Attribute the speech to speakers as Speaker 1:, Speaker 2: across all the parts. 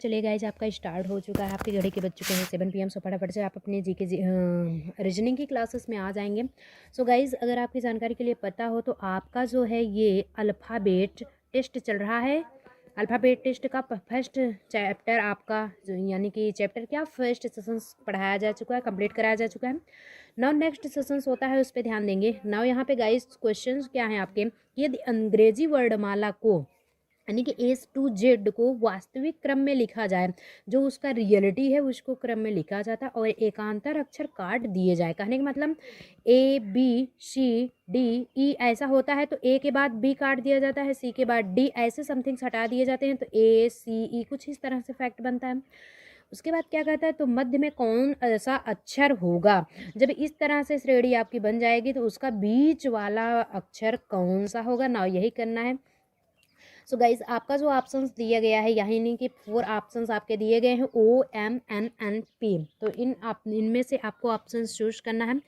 Speaker 1: चलिए गाइज आपका स्टार्ट हो चुका है, आपकी घड़ी के बज चुके हैं 7 PM। सो फटाफट से आप अपने जी के रीजनिंग की क्लासेस में आ जाएंगे। सो गाइज अगर आपकी जानकारी के लिए पता हो तो आपका जो है ये अल्फ़ाबेट टेस्ट चल रहा है। अल्फ़ाबेट टेस्ट का फर्स्ट चैप्टर आपका यानी कि चैप्टर क्या फर्स्ट सेशन पढ़ाया जा चुका है, कंप्लीट कराया जा चुका है। नाउ नेक्स्ट सेशंस होता है, उस पर ध्यान देंगे। नाउ यहाँ पे गाइज क्वेश्चंस क्या हैं आपके, यदि अंग्रेजी वर्णमाला को यानी कि A to Z को वास्तविक क्रम में लिखा जाए, जो उसका रियलिटी है उसको क्रम में लिखा जाता है, और एकांतर अक्षर काट दिए जाए। कहने का मतलब ABCDE ऐसा होता है तो A के बाद B काट दिया जाता है, C के बाद D, ऐसे समथिंग्स हटा दिए जाते हैं तो ACE कुछ इस तरह से फैक्ट बनता है। उसके बाद क्या कहता है, तो मध्य में कौन ऐसा अक्षर होगा। जब इस तरह से श्रेणी आपकी बन जाएगी तो उसका बीच वाला अक्षर कौन सा होगा ना, यही करना है। सो गाइज आपका जो ऑप्शंस दिया गया है यानी कि 4 ऑप्शंस आपके दिए गए हैं OMNNP। तो इनमें से आपको ऑप्शंस चूज करना है।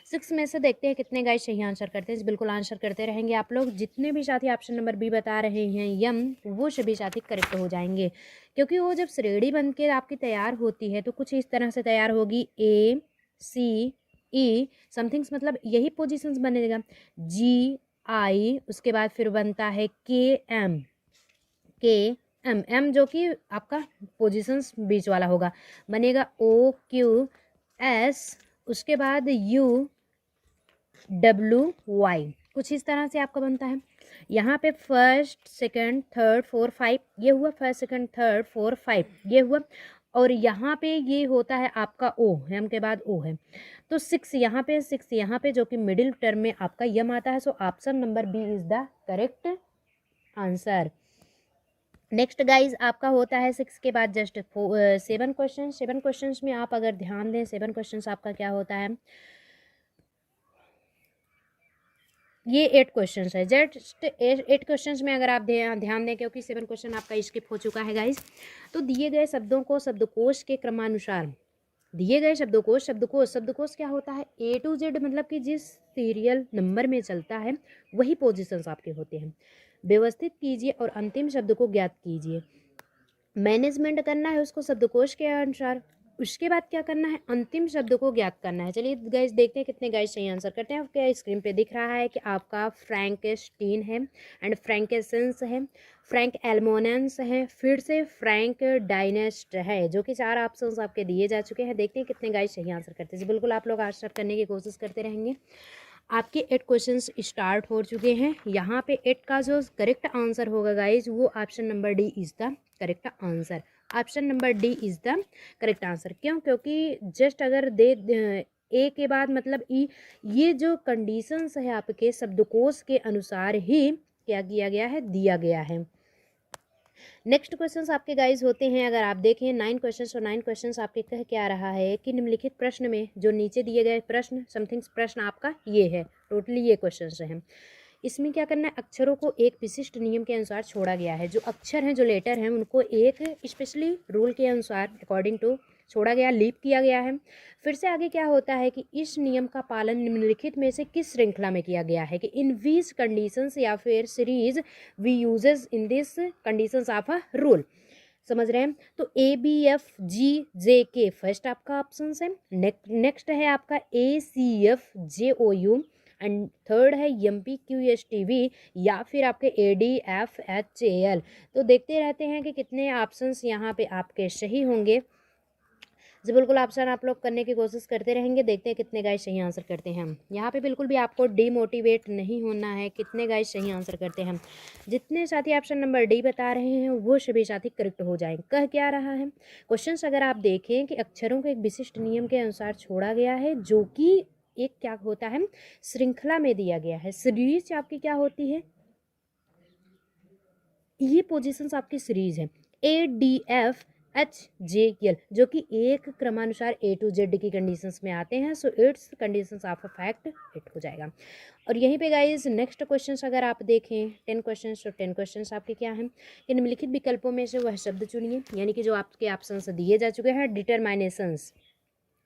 Speaker 1: 6 में से देखते हैं कितने गाइज सही आंसर करते हैं। बिल्कुल आंसर करते रहेंगे आप लोग। जितने भी साथी ऑप्शन नंबर बी बता रहे हैं यम, वो सभी साथी करेक्ट हो जाएंगे, क्योंकि वो जब श्रेणी बन के आपकी तैयार होती है तो कुछ इस तरह से तैयार होगी। ACE समथिंग्स मतलब यही पोजिशंस बनेगा। GI उसके बाद फिर बनता है KM M जो कि आपका पोजीशंस बीच वाला होगा, बनेगा OQS उसके बाद UWY कुछ इस तरह से आपका बनता है। यहाँ पे first second third four five ये हुआ, first second third four five ये हुआ, और यहाँ पे ये होता है आपका O, M के बाद O है तो 6 यहाँ पे जो कि मिडिल टर्म में आपका यम आता है। So option number B is the correct answer. Next guys आपका होता है 6 के बाद जस्ट 7 क्वेश्चन। 7 क्वेश्चन में आप अगर ध्यान दें, 7 क्वेश्चन आपका क्या होता है, ये 8 क्वेश्चन है। जस्ट 8 क्वेश्चन में अगर आप ध्यान दें, क्योंकि 7 क्वेश्चन आपका स्किप हो चुका है गाइज। तो दिए गए शब्दों को शब्दकोश के क्रमानुसार, दिए गए शब्दकोश क्या होता है, A to Z मतलब कि जिस सीरियल नंबर में चलता है वही पोजीशंस आपके होते हैं। व्यवस्थित कीजिए और अंतिम शब्द को ज्ञात कीजिए। मैनेजमेंट करना है उसको शब्दकोश के अनुसार, उसके बाद क्या करना है, अंतिम शब्द को ज्ञात करना है। चलिए गाइस देखते हैं कितने गाइस सही आंसर करते हैं। आपके स्क्रीन पे दिख रहा है कि आपका फ्रैंकेस्टीन है एंड फ्रैंकेसेंस है, फ्रैंक एल्मोनेंस है, फिर से फ्रैंक डायनेस्ट है, जो कि 4 ऑप्शंस आपके दिए जा चुके हैं। देखते हैं कितने गाइस सही आंसर करते हैं। बिल्कुल आप लोग आंसर करने की कोशिश करते रहेंगे। आपके 8 क्वेश्चंस स्टार्ट हो चुके हैं। यहाँ पे 8 का जो करेक्ट आंसर होगा गाइज वो option number D is the correct answer. Option number D is the correct answer. क्यों, क्योंकि जस्ट अगर ए के बाद मतलब ई, ये जो कंडीशंस है आपके शब्दकोश के अनुसार ही क्या किया गया है, दिया गया है। नेक्स्ट क्वेश्चंस आपके गाइज होते हैं, अगर आप देखें 9 क्वेश्चंस, और 9 क्वेश्चंस आपके कह क्या रहा है कि निम्नलिखित प्रश्न में जो नीचे दिए गए प्रश्न समथिंग्स प्रश्न आपका ये है, टोटली ये क्वेश्चंस हैं। इसमें क्या करना है, अक्षरों को एक विशिष्ट नियम के अनुसार छोड़ा गया है। जो अक्षर हैं, जो लेटर हैं, उनको एक स्पेशली रूल के अनुसार अकॉर्डिंग टू छोड़ा गया, लीप किया गया है। फिर से आगे क्या होता है कि इस नियम का पालन निम्नलिखित में से किस श्रृंखला में किया गया है, कि इन वीज कंडीशंस या फिर series we uses in this conditions of a rule. समझ रहे हैं। तो ABFGJK फर्स्ट आपका ऑप्शन है। नेक्स्ट है आपका ACFJOU एंड थर्ड है MPQSTV या फिर आपके ADFHAL। तो देखते रहते हैं कि कितने ऑप्शंस यहाँ पे आपके सही होंगे। जो बिल्कुल ऑप्शन आप लोग करने की कोशिश करते रहेंगे। देखते हैं कितने गाइस सही आंसर करते हैं। यहाँ पे बिल्कुल भी आपको डीमोटिवेट नहीं होना है। कितने गाइस सही आंसर करते हैं, जितने साथी ऑप्शन नंबर डी बता रहे हैं वो सभी साथी करेक्ट हो जाएंगे। कह क्या रहा है क्वेश्चन, अगर आप देखें कि अक्षरों को एक विशिष्ट नियम के अनुसार छोड़ा गया है, जो कि एक क्या होता है, श्रृंखला में दिया गया है। सीरीज आपकी क्या होती है, ये पोजीशंस आपकी सीरीज है ADFHJL, जो कि एक क्रमानुसार A to Z की कंडीशंस में आते हैं। So it's conditions of a fact it हो जाएगा। और यहीं पे गाइज नेक्स्ट क्वेश्चंस अगर आप देखें 10 क्वेश्चंस, तो 10 क्वेश्चंस आपके क्या हैं कि निम्नलिखित विकल्पों में से वह शब्द चुनिए, यानी कि जो आपके ऑप्शंस दिए जा चुके हैं डिटरमाइनेशंस।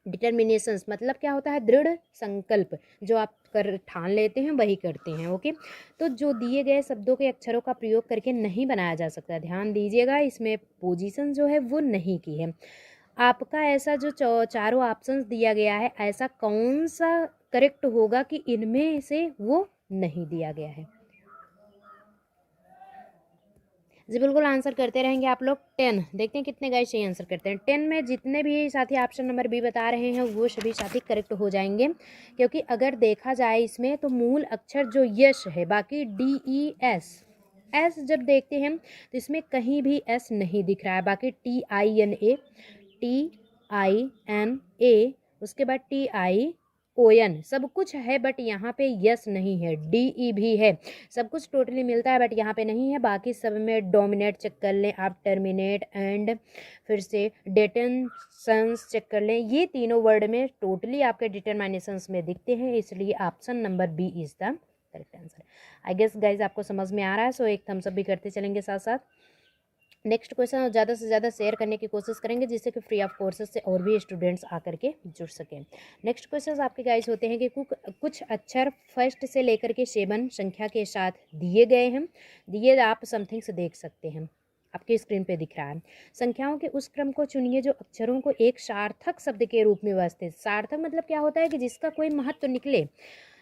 Speaker 1: डिटर्मिनेशंस मतलब क्या होता है, दृढ़ संकल्प, जो आप ठान लेते हैं वही करते हैं। ओके, तो जो दिए गए शब्दों के अक्षरों का प्रयोग करके नहीं बनाया जा सकता, ध्यान दीजिएगा, इसमें पोजीशन जो है वो नहीं की है। आपका ऐसा जो चारों ऑप्शंस दिया गया है, ऐसा कौन सा करेक्ट होगा कि इनमें से वो नहीं दिया गया है? जी बिल्कुल, आंसर करते रहेंगे आप लोग। 10 देखते हैं कितने गाइस सही आंसर करते हैं। 10 में जितने भी साथी ऑप्शन नंबर बी बता रहे हैं वो सभी साथी करेक्ट हो जाएंगे, क्योंकि अगर देखा जाए इसमें तो मूल अक्षर जो यश है, बाकी DES एस जब देखते हैं तो इसमें कहीं भी एस नहीं दिख रहा है, बाकी TINA उसके बाद TION सब कुछ है, बट यहाँ पे यस नहीं है। DE भी है, सब कुछ टोटली मिलता है बट यहाँ पे नहीं है। बाकी सब में डोमिनेट चेक कर लें आप, टर्मिनेट एंड फिर से डेटेंशंस चेक कर लें, ये तीनों वर्ड में टोटली आपके डिटरमिनेशंस में दिखते हैं, इसलिए option number B is the correct answer. I guess guys आपको समझ में आ रहा है, सो एक थम्स अप भी करते चलेंगे साथ साथ। नेक्स्ट क्वेश्चन ज़्यादा से ज़्यादा शेयर करने की कोशिश करेंगे, जिससे कि फ्री ऑफ कोर्सेज से और भी स्टूडेंट्स आकर के जुड़ सकें। नेक्स्ट क्वेश्चन आपके गाइस होते हैं कि कुछ अक्षर फर्स्ट से लेकर के 7 संख्या के साथ दिए गए हैं, दिए आप समथिंग से देख सकते हैं, आपके स्क्रीन पे दिख रहा है। संख्याओं के उस क्रम को चुनिए जो अक्षरों को एक सार्थक शब्द के रूप में व्यवस्थित। सार्थक मतलब क्या होता है कि जिसका कोई महत्व निकले,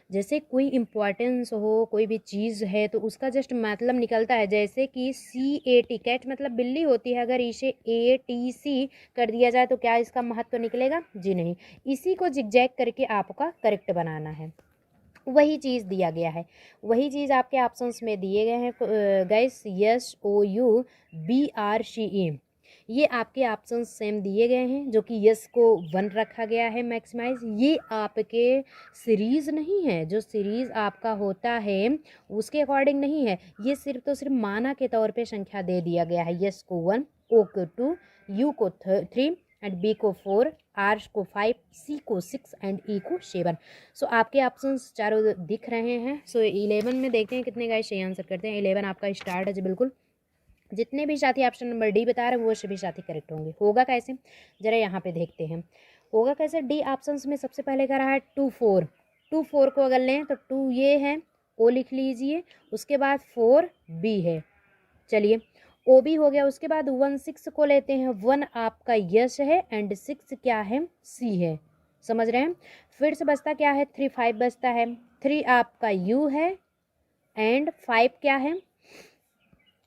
Speaker 1: जैसे कोई इम्पोर्टेंस हो, कोई भी चीज़ है तो उसका जस्ट मतलब निकलता है। जैसे कि CAT कैट मतलब बिल्ली होती है, अगर इसे ATC कर दिया जाए तो क्या इसका महत्व निकलेगा? जी नहीं। इसी को जिगजैग करके आपका करेक्ट बनाना है, वही चीज़ दिया गया है, वही चीज़ आपके ऑप्शंस में दिए गए हैं गाइस। SOUBRCE ये आपके ऑप्शन सेम दिए गए हैं, जो कि यस को 1 रखा गया है मैक्सिमाइज। ये आपके सीरीज़ नहीं है, जो सीरीज़ आपका होता है उसके अकॉर्डिंग नहीं है, ये सिर्फ तो सिर्फ माना के तौर पे संख्या दे दिया गया है। यस को 1, ओ को 2, यू को 3 एंड बी को 4, आर को 5, सी को 6 एंड ई को 7। सो आपके ऑप्शंस चारों दिख रहे हैं। सो 11 में देखते हैं कितने गाइस सही आंसर करते हैं। 11 आपका स्टार्ट है जी बिल्कुल। जितने भी साथी ऑप्शन नंबर डी बता रहे हैं वो सभी साथी करेक्ट होंगे। होगा कैसे, जरा यहाँ पे देखते हैं होगा कैसे। डी ऑप्शंस में सबसे पहले कर रहा है 2 4, 2 4 को अगर लें तो 2 ये है, ओ लिख लीजिए, उसके बाद 4 बी है, चलिए ओ बी हो गया। उसके बाद 1 6 को लेते हैं, 1 आपका यस है एंड 6 क्या है, सी है, समझ रहे हैं। फिर से बचता क्या है, 3 5 बचता है, 3 आपका यू है एंड 5 क्या है,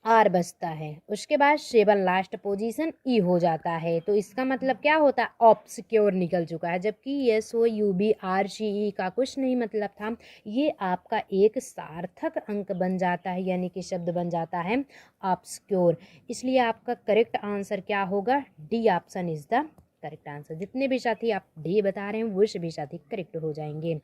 Speaker 1: आर बचता है। उसके बाद 7 लास्ट पोजीशन ई हो जाता है, तो इसका मतलब क्या होता है, ऑब्सक्योर निकल चुका है, जबकि SOUBRCE का कुछ नहीं मतलब था। ये आपका एक सार्थक अंक बन जाता है, यानी कि शब्द बन जाता है ऑब्सक्योर। इसलिए आपका करेक्ट आंसर क्या होगा, D option is the correct answer. जितने भी साथी आप डी बता रहे हैं वो सभी साथी करेक्ट हो जाएंगे।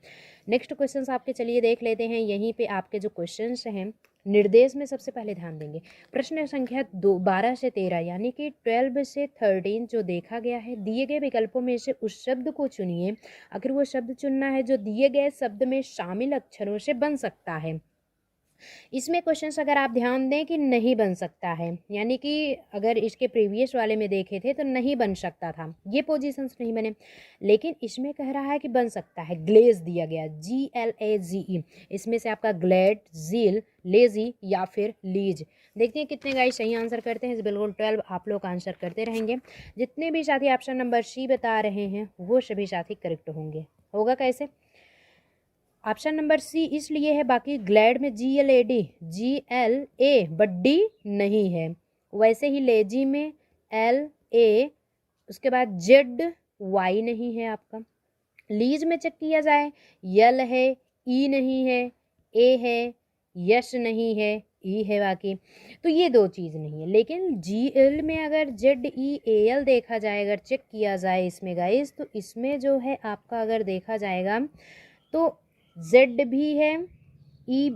Speaker 1: नेक्स्ट क्वेश्चन आपके चलिए देख लेते हैं। यहीं पे आपके जो क्वेश्चंस हैं निर्देश में सबसे पहले ध्यान देंगे। प्रश्न संख्या 12 से 13 यानी कि 12 से 13 जो देखा गया है, दिए गए विकल्पों में से उस शब्द को चुनिए। आखिर वो शब्द चुनना है जो दिए गए शब्द में शामिल अक्षरों से बन सकता है। इसमें क्वेश्चंस अगर आप ध्यान दें कि नहीं बन सकता है, यानी कि अगर इसके प्रीवियस वाले में देखे थे तो नहीं बन सकता था, ये पोजीशंस नहीं बने, लेकिन इसमें कह रहा है कि बन सकता है। ग्लेज दिया गया, GLAZE, इसमें से आपका ग्लैड, जील, लेजी या फिर लीज। देखते हैं कितने गाइस सही आंसर करते हैं। बिल्कुल 12 आप लोग आंसर करते रहेंगे। जितने भी साथी ऑप्शन नंबर सी बता रहे हैं वो सभी साथी करेक्ट होंगे। होगा कैसे, ऑप्शन नंबर सी इसलिए है, बाकी ग्लैड में GLAD बट डी नहीं है, वैसे ही लेजी में LA, उसके बाद ZY नहीं है आपका। लीज में चेक किया जाए, यल है, ई नहीं है, ए है, यश नहीं है, ई है बाकी, तो ये 2 चीज़ नहीं है। लेकिन GL में अगर ZEAL देखा जाए, अगर चेक किया जाए इसमें गाइस, तो इसमें जो है आपका अगर देखा जाएगा तो Z भी है, E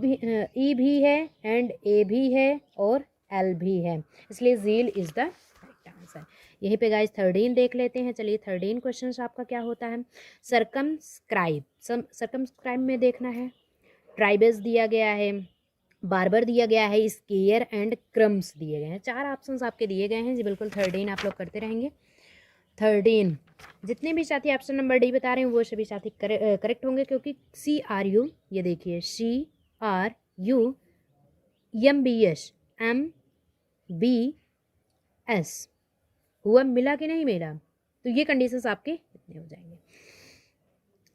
Speaker 1: भी है एंड A भी है और L भी है, इसलिए जील इज द करेक्ट आंसर। यहीं पे गाइस 13 देख लेते हैं। चलिए 13 क्वेश्चन आपका क्या होता है, सरकमस्क्राइब में देखना है। ट्राइबल्स दिया गया है, बार्बर दिया गया है, स्केयर एंड क्रम्स दिए गए हैं। 4 ऑप्शंस आपके दिए गए हैं जी बिल्कुल। 13 आप लोग करते रहेंगे। 13 जितने भी साथी ऑप्शन नंबर डी बता रहे हैं वो सभी साथी करेक्ट होंगे, क्योंकि CRU, ये देखिए CRUMBS हुआ, मिला कि नहीं मिला, तो ये कंडीशंस आपके इतने हो जाएंगे।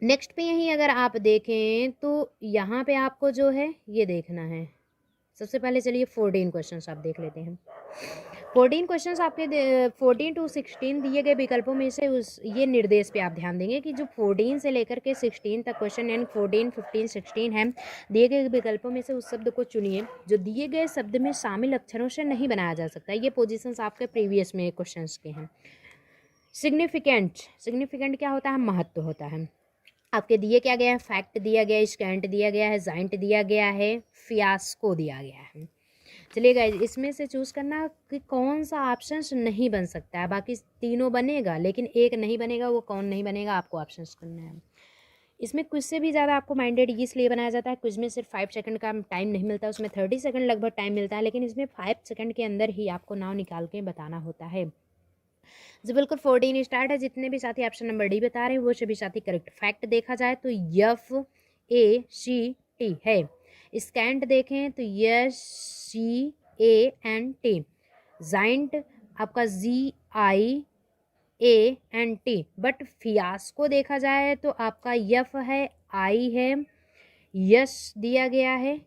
Speaker 1: नेक्स्ट पे यहीं अगर आप देखें तो यहाँ पे आपको जो है ये देखना है। सबसे पहले चलिए 14 क्वेश्चंस आप देख लेते हैं। 14 क्वेश्चंस आपके 14 to 16 दिए गए विकल्पों में से उस ये निर्देश पे आप ध्यान देंगे कि जो 14 से लेकर के 16 तक क्वेश्चन, यानी 14, 15, 16 है, दिए गए विकल्पों में से उस शब्द को चुनिए जो दिए गए शब्द में शामिल अक्षरों से नहीं बनाया जा सकता। ये पोजीशंस आपके प्रीवियस में क्वेश्चंस के हैं। सिग्निफिकेंट क्या होता है? महत्व होता है। आपके दिए क्या गया है? फैक्ट दिया गया है, स्कैंट दिया गया है, जाइंट दिया गया है, फियास्को दिया गया है। चलिए गाइस, इसमें से चूज़ करना कि कौन सा ऑप्शन नहीं बन सकता है। बाकी तीनों बनेगा लेकिन एक नहीं बनेगा, वो कौन नहीं बनेगा आपको ऑप्शंस करना है। इसमें क्विज से भी ज़्यादा आपको माइंडेड इसलिए बनाया जाता है, क्विज में सिर्फ 5 सेकंड का टाइम नहीं मिलता, उसमें 30 सेकंड लगभग टाइम मिलता है, लेकिन इसमें 5 सेकंड के अंदर ही आपको नाम निकाल के बताना होता है। जी बिल्कुल, 14 स्टार्ट है। जितने भी साथी ऑप्शन नंबर डी बता रहे हैं वो सभी साथी करेक्ट। फैक्ट देखा जाए तो FACT है। स्कैंट देखें तो SCANT। जाइंट आपका ZIANT। बट फियास्को देखा जाए तो आपका यफ है, आई है, यस दिया गया है,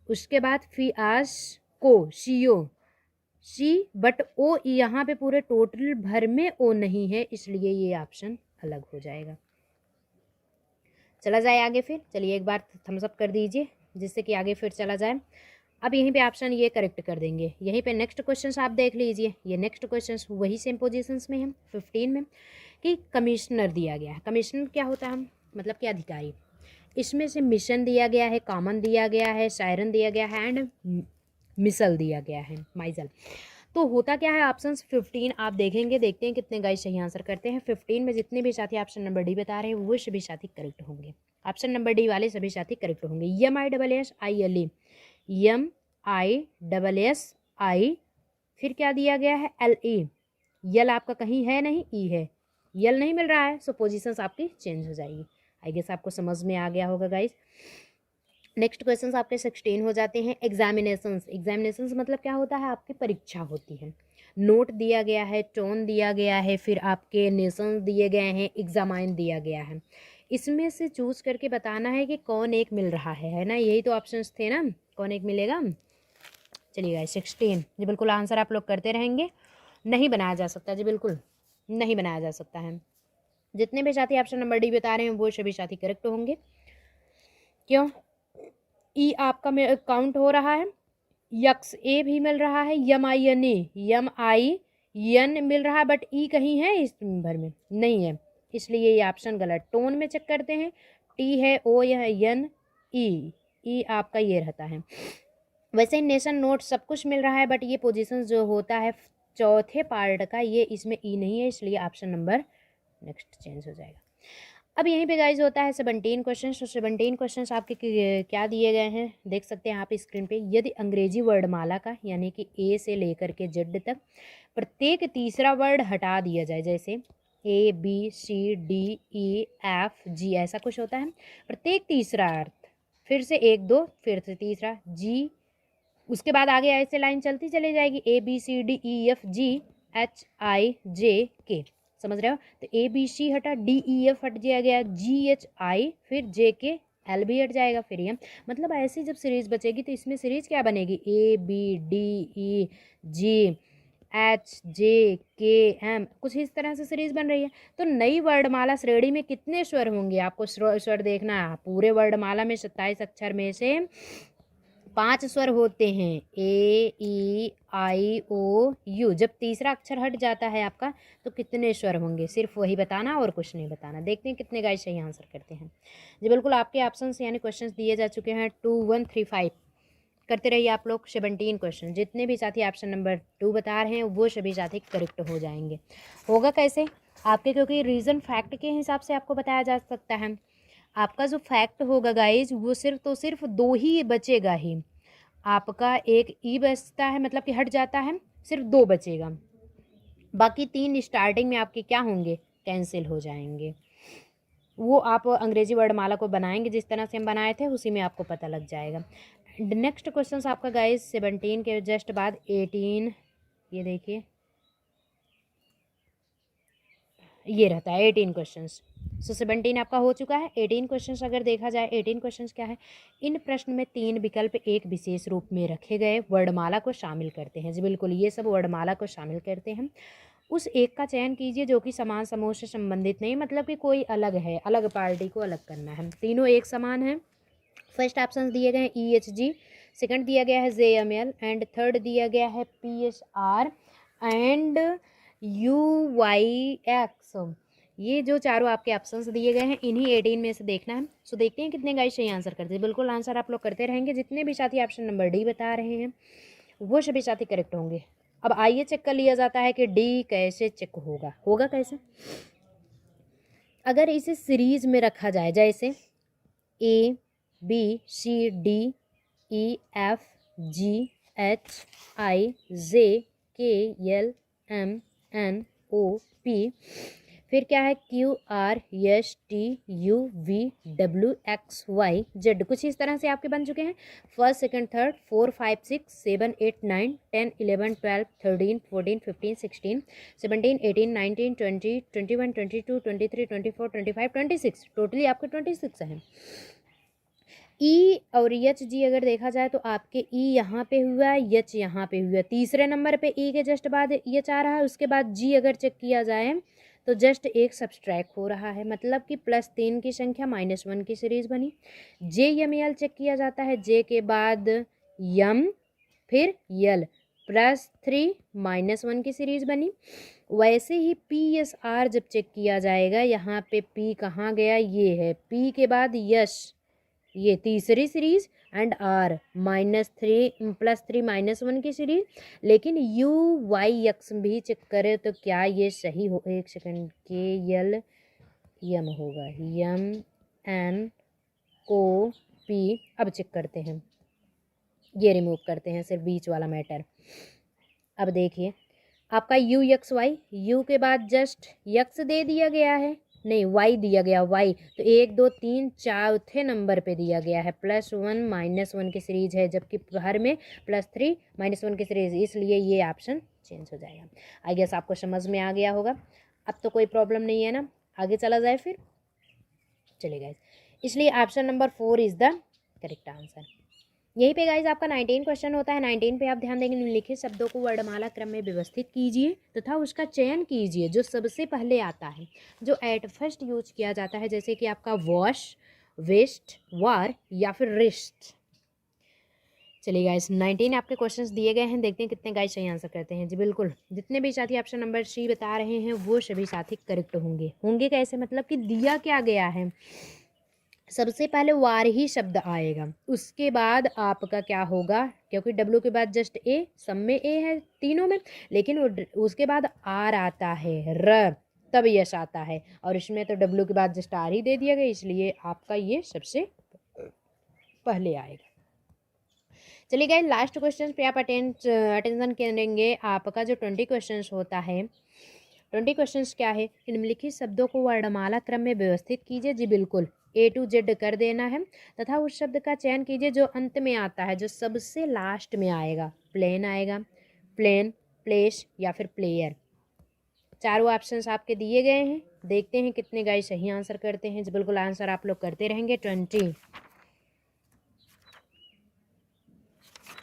Speaker 1: उसके बाद फियास्को सी, बट ओ यहाँ पे पूरे टोटल भर में ओ नहीं है, इसलिए ये ऑप्शन अलग हो जाएगा। चला जाए आगे फिर। चलिए एक बार थम्स अप कर दीजिए जिससे कि आगे फिर चला जाए। अब यहीं पे ऑप्शन ये करेक्ट कर देंगे। यहीं पे नेक्स्ट क्वेश्चन आप देख लीजिए। ये नेक्स्ट क्वेश्चन वही सेम पोजीशंस में है 15 में, कि कमिश्नर दिया गया है। कमिश्नर क्या होता है? मतलब कि अधिकारी। इसमें से मिशन दिया गया है, कॉमन दिया गया है, सायरन दिया गया है एंड मिसल दिया गया है, माइजल। तो होता क्या है? ऑप्शंस 15 आप देखेंगे, देखते हैं कितने गाइस सही आंसर करते हैं। 15 में जितने भी साथी ऑप्शन नंबर डी बता रहे हैं वो सभी साथी करेक्ट होंगे। ऑप्शन नंबर डी वाले सभी साथी करेक्ट होंगे। MISSILE, MISSI, फिर क्या दिया गया है? LE। यल आपका कहीं है नहीं, ई है, यल नहीं मिल रहा है, सो पोजीशंस आपकी चेंज हो जाएगी। आई गेस आपको समझ में आ गया होगा गाइस। नेक्स्ट क्वेश्चंस आपके 16 हो जाते हैं। एग्जामिनेशंस मतलब क्या होता है? आपकी परीक्षा होती है। नोट दिया गया है, टोन दिया गया है, फिर आपके नेशंस दिए गए हैं, एग्जामाइन दिया गया है। इसमें से चूज करके बताना है कि कौन एक मिल रहा है ना? यही तो ऑप्शंस थे ना, कौन एक मिलेगा। चलिए 16 जी बिल्कुल आंसर आप लोग करते रहेंगे। नहीं बनाया जा सकता जी, बिल्कुल नहीं बनाया जा सकता है। जितने भी साथी ऑप्शन नंबर डी बता रहे हैं वो सभी साथी करेक्ट होंगे। क्यों? ई आपका काउंट हो रहा है, यक्स ए भी मिल रहा है, MIN मिल रहा है, बट ई कहीं है इस भर में नहीं है, इसलिए ये ऑप्शन गलत। टोन में चेक करते हैं, टी है, ओ है, एन, ई आपका ये रहता है। वैसे नेशन नोट सब कुछ मिल रहा है, बट ये पोजीशन जो होता है चौथे पार्ट का, ये इसमें ई नहीं है, इसलिए ऑप्शन नंबर नेक्स्ट चेंज हो जाएगा। अब यहीं पे गाइज होता है 17 क्वेश्चन। 17 क्वेश्चन आपके क्या दिए गए हैं देख सकते हैं आप स्क्रीन पे। यदि अंग्रेजी वर्डमाला का यानी कि ए से लेकर के जेड तक प्रत्येक तीसरा वर्ड हटा दिया जाए, जैसे ABCDEFG ऐसा कुछ होता है, प्रत्येक तीसरा अर्थ, फिर से 1 2, फिर से तीसरा जी, उसके बाद आगे ऐसे लाइन चलती चली जाएगी, ABCDEFGHIJK, समझ रहे हो? तो ABC हटा, DEF हट गया, GHI, फिर JK, L भी हट जाएगा, फिर M। मतलब ऐसी जब सीरीज बचेगी तो इसमें सीरीज क्या बनेगी? ABDEGHJKM, कुछ इस तरह से सीरीज बन रही है। तो नई वर्डमाला श्रेणी में कितने स्वर होंगे आपको स्वर देखना है। पूरे वर्डमाला में 27 अक्षर में से 5 स्वर होते हैं, AEIOU। जब तीसरा अक्षर हट जाता है आपका तो कितने स्वर होंगे, सिर्फ वही बताना और कुछ नहीं बताना। देखते हैं कितने गाइस सही आंसर करते हैं। जी बिल्कुल, आपके ऑप्शंस यानी क्वेश्चंस दिए जा चुके हैं 2 1 3 5। करते रहिए आप लोग 17 क्वेश्चन। जितने भी साथी ऑप्शन नंबर 2 बता रहे हैं वो सभी साथी करेक्ट हो जाएंगे। होगा कैसे आपके? क्योंकि रीज़न फैक्ट के हिसाब से आपको बताया जा सकता है। आपका जो फैक्ट होगा गाइज वो सिर्फ 2 ही बचेगा ही। आपका एक ई बचता है, मतलब कि हट जाता है, सिर्फ 2 बचेगा। बाकी 3 स्टार्टिंग में आपके क्या होंगे? कैंसिल हो जाएंगे। वो आप अंग्रेजी वर्णमाला को बनाएंगे जिस तरह से हम बनाए थे, उसी में आपको पता लग जाएगा। नेक्स्ट क्वेश्चन आपका गाइस 17 के जस्ट बाद 18, ये देखिए ये रहता है 18 क्वेश्चंस। सो 17 आपका हो चुका है। 18 क्वेश्चंस अगर देखा जाए, 18 क्वेश्चंस क्या है, इन प्रश्न में 3 विकल्प एक विशेष रूप में रखे गए वर्णमाला को शामिल करते हैं। जी बिल्कुल, ये सब वर्णमाला को शामिल करते हैं। उस एक का चयन कीजिए जो कि समान समूह से संबंधित नहीं, मतलब कि कोई अलग है, अलग पार्टी को अलग करना है। तीनों एक समान है। फर्स्ट ऑप्शन दिए गए हैं EHG, सेकंड दिया गया है JML एंड थर्ड दिया गया है PSR एंड UYX। ये जो चारों आपके ऑप्शंस दिए गए हैं, इन्हीं 18 में से देखना है। सो देखते हैं कितने गाइस सही आंसर करते हैं। बिल्कुल आंसर आप लोग करते रहेंगे। जितने भी साथी ऑप्शन नंबर डी बता रहे हैं वो सभी साथी करेक्ट होंगे। अब आइए चेक कर लिया जाता है कि डी कैसे चेक होगा कैसे। अगर इसे सीरीज में रखा जाए, जैसे ABCDEFGHIJKLMNOP, फिर क्या है QRSTUVWXYZ। कुछ इस तरह से आपके बन चुके हैं। फर्स्ट सेकंड थर्ड 4 5 6 7 8 9 10 11 12 13 14 15 16 17 18 19 20 21 22 23 24 25 26, टोटली आपके 26 हैं। ई और एच जी अगर देखा जाए तो आपके ई यहाँ पे हुआ, एच यहाँ पे हुआ। तीसरे नंबर पे ई के जस्ट बाद एच आ रहा है। उसके बाद जी अगर चेक किया जाए तो जस्ट एक सब्सट्रैक्ट हो रहा है, मतलब कि +3 की संख्या -1 की सीरीज बनी। जे एम एल चेक किया जाता है, जे के बाद यम फिर यल, +3 -1 की सीरीज बनी। वैसे ही पी एस आर जब चेक किया जाएगा, यहाँ पे पी कहाँ गया, ये है पी के बाद यश, ये तीसरी सीरीज एंड आर -3 +3 -1 की सीरीज। लेकिन यू वाई एक्स भी चेक करें तो क्या ये सही हो, एक सेकंड, के यल यम होगा, यम एन ओ पी। अब चेक करते हैं, ये रिमूव करते हैं सिर्फ बीच वाला मैटर। अब देखिए आपका यू एक्स वाई, यू के बाद जस्ट यक्स दे दिया गया है, नहीं वाई दिया गया, वाई तो 1 2 3 चौथे नंबर पे दिया गया है। +1 -1 की सीरीज है, जबकि हर में +3 -1 की सीरीज, इसलिए ये ऑप्शन चेंज हो जाएगा। आई गेस आपको समझ में आ गया होगा। अब तो कोई प्रॉब्लम नहीं है ना, आगे चला जाए फिर, चलेगा। इसलिए option number 4 is the correct answer. यहीं पे गाइज आपका 19 क्वेश्चन होता है। 19 पे आप ध्यान देंगे, निम्नलिखित शब्दों को वर्णमाला क्रम में व्यवस्थित कीजिए तथा उसका चयन कीजिए जो सबसे पहले आता है, जो एट फर्स्ट यूज किया जाता है, जैसे कि आपका वॉश, वेस्ट, वार या फिर रिस्ट। चलिए गाइस 19 आपके क्वेश्चंस दिए गए हैं, देखते हैं कितने गाइस सही आंसर करते हैं। जी बिल्कुल, जितने भी साथी ऑप्शन नंबर सी बता रहे हैं वो सभी साथी करेक्ट होंगे कैसे, मतलब कि दिया क्या गया है, सबसे पहले वार ही शब्द आएगा, उसके बाद आपका क्या होगा, क्योंकि डब्ल्यू के बाद जस्ट ए, सब में ए है तीनों में, लेकिन उसके बाद आर आता है, र तब यश आता है, और इसमें तो डब्ल्यू के बाद जस्ट आर ही दे दिया गया, इसलिए आपका ये सबसे पहले आएगा। चलिए गाइस लास्ट क्वेश्चन पे आप अटेंशन करेंगे। आपका जो 20 क्वेश्चन होता है, 20 क्वेश्चन क्या है, निम्नलिखित शब्दों को वर्णमाला क्रम में व्यवस्थित कीजिए। जी बिल्कुल, A to Z कर देना है तथा उस शब्द का चयन कीजिए जो अंत में आता है, जो सबसे लास्ट में आएगा। प्लेन आएगा, प्लेन, प्लेस या फिर प्लेयर। चारों ऑप्शंस आपके दिए गए हैं, देखते हैं कितने गाइस सही आंसर करते हैं। बिल्कुल आंसर आप लोग करते रहेंगे। 20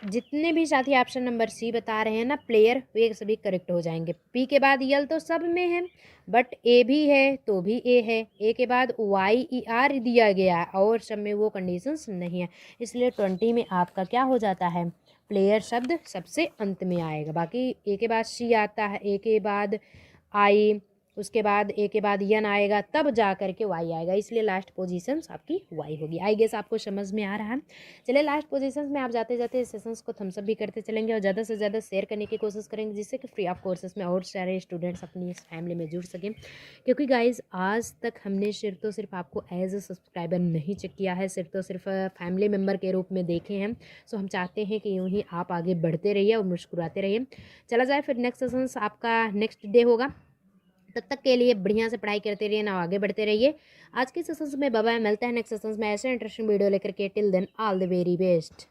Speaker 1: जितने भी साथी ऑप्शन नंबर सी बता रहे हैं ना, प्लेयर, वे सभी करेक्ट हो जाएंगे। पी के बाद यल तो सब में है, बट ए भी है तो भी ए है, ए के बाद वाई ई आर दिया गया है और सब में वो कंडीशंस नहीं है, इसलिए 20 में आपका क्या हो जाता है, प्लेयर शब्द सबसे अंत में आएगा। बाकी ए के बाद सी आता है, ए के बाद आई, उसके बाद ए के बाद यन आएगा, तब जा कर के वाई आएगा, इसलिए लास्ट पोजीशन आपकी वाई होगी। आई गेस आपको समझ में आ रहा है। चलिए लास्ट पोजीशंस में आप जाते जाते सेशंस को थम्सअप भी करते चलेंगे और ज़्यादा से ज़्यादा शेयर करने की कोशिश करेंगे, जिससे कि फ्री ऑफ कोर्सेज में और सारे स्टूडेंट्स अपनी इस फैमिली में जुड़ सकें। क्योंकि गाइज आज तक हमने सिर्फ आपको एज ए सब्सक्राइबर नहीं चेक किया है, सिर्फ फैमिली मेम्बर के रूप में देखे हैं। सो हम चाहते हैं कि यूँ ही आप आगे बढ़ते रहिए और मुस्कुराते रहिए। चला जाए फिर नेक्स्ट सेशंस आपका नेक्स्ट डे होगा तब तक के लिए बढ़िया से पढ़ाई करते रहिए ना, आगे बढ़ते रहिए। आज के सेशंस में बाय बाय, मिलते हैं नेक्स्ट सेशंस में ऐसे इंटरेस्टिंग वीडियो लेकर के। Till then all the very best.